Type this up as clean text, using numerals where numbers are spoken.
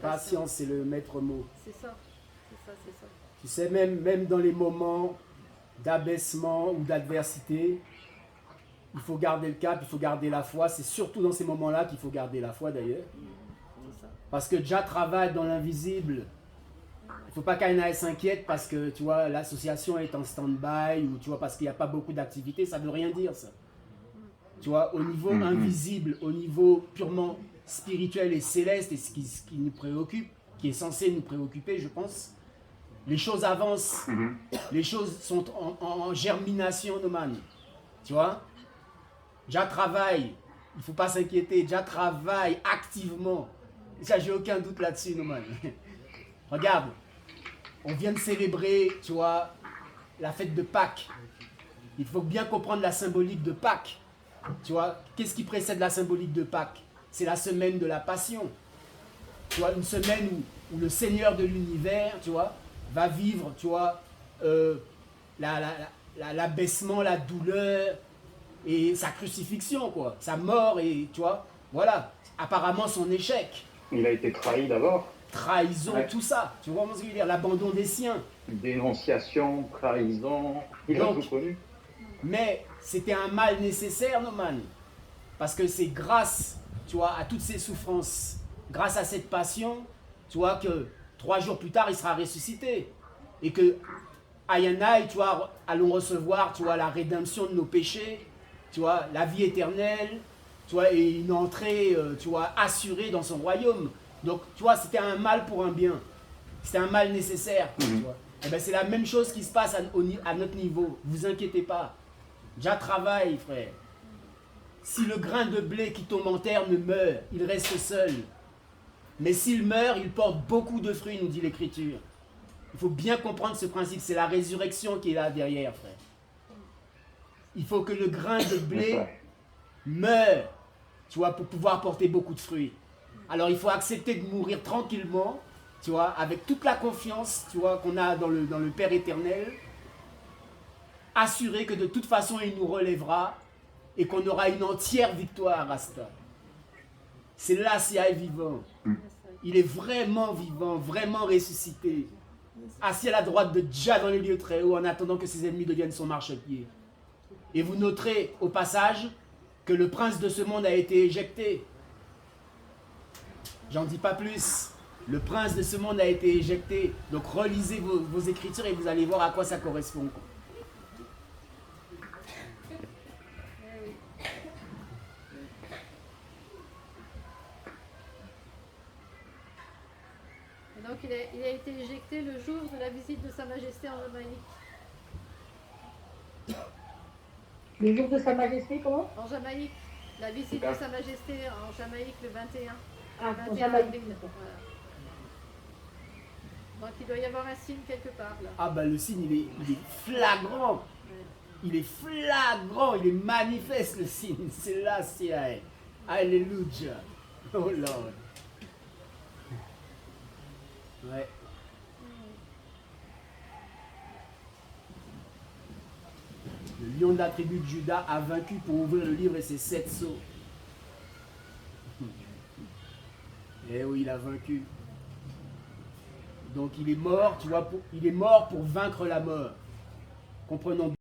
patience, c'est le maître mot. C'est ça, c'est ça, c'est ça. Tu sais, même dans les moments d'abaissement ou d'adversité, il faut garder le cap, il faut garder la foi. C'est surtout dans ces moments-là qu'il faut garder la foi d'ailleurs. C'est ça. Parce que déjà travaille dans l'invisible. Il ne faut pas qu'Aïna s'inquiète parce que tu vois l'association est en stand-by ou tu vois parce qu'il n'y a pas beaucoup d'activités, ça ne veut rien dire ça. Tu vois, au niveau invisible, au niveau purement spirituel et céleste, et ce qui nous préoccupe, qui est censé nous préoccuper, je pense, les choses avancent, les choses sont en germination, Noman. Tu vois, déjà travaille, il ne faut pas s'inquiéter, déjà travaille activement. Ça, j'ai aucun doute là-dessus, Noman. Regarde, on vient de célébrer, tu vois, la fête de Pâques. Il faut bien comprendre la symbolique de Pâques. Tu vois, qu'est-ce qui précède la symbolique de Pâques? C'est la semaine de la Passion. Tu vois, une semaine où le Seigneur de l'univers, tu vois, va vivre, tu vois, l'abaissement, la douleur et sa crucifixion, quoi. Sa mort et, tu vois, voilà, apparemment son échec. Il a été trahi d'abord. Trahison, Ouais. tout ça. Tu vois ce que je veux dire? L'abandon des siens. Dénonciation, trahison, il a Donc, tout connu. Mais c'était un mal nécessaire, Noman. Parce que c'est grâce, tu vois, à toutes ces souffrances, grâce à cette passion, tu vois, que 3 jours plus tard, il sera ressuscité. Et que Ayanaï, tu vois, allons recevoir, tu vois, la rédemption de nos péchés, tu vois, la vie éternelle, tu vois, et une entrée, tu vois, assurée dans son royaume. Donc, tu vois, c'était un mal pour un bien. C'était un mal nécessaire, tu vois. Et ben, c'est la même chose qui se passe à notre niveau. Vous inquiétez pas. Déjà travaille, frère. Si le grain de blé qui tombe en terre ne meurt, il reste seul. Mais s'il meurt, il porte beaucoup de fruits, nous dit l'Écriture. Il faut bien comprendre ce principe. C'est la résurrection qui est là derrière, frère. Il faut que le grain de blé meure, tu vois, pour pouvoir porter beaucoup de fruits. Alors il faut accepter de mourir tranquillement, tu vois, avec toute la confiance, tu vois, qu'on a dans le Père éternel, assuré que de toute façon il nous relèvera et qu'on aura une entière victoire, Rasta. C'est là Sia est vivant. Il est vraiment vivant, vraiment ressuscité. Assis à la droite de Dja dans les lieux très hauts en attendant que ses ennemis deviennent son marchepied. Et vous noterez au passage que le prince de ce monde a été éjecté. J'en dis pas plus. Le prince de ce monde a été éjecté. Donc relisez vos écritures et vous allez voir à quoi ça correspond. Et donc il a été éjecté le jour de la visite de Sa Majesté en Jamaïque. Le jour de Sa Majesté, comment? En Jamaïque. La visite de Sa Majesté en Jamaïque le 21. Ah, Le en 21 Jamaïque, avril. d'accord. Voilà. Donc il doit y avoir un signe quelque part là. Ah bah le signe il est flagrant. Ouais. Il est flagrant, il est manifeste le signe. C'est là, c'est là. Alléluia. Oh Lord. Ouais. Le lion de la tribu de Juda a vaincu pour ouvrir le livre et ses 7 sceaux. Eh oui, il a vaincu. Donc il est mort, tu vois, il est mort pour vaincre la mort. Comprenons bien.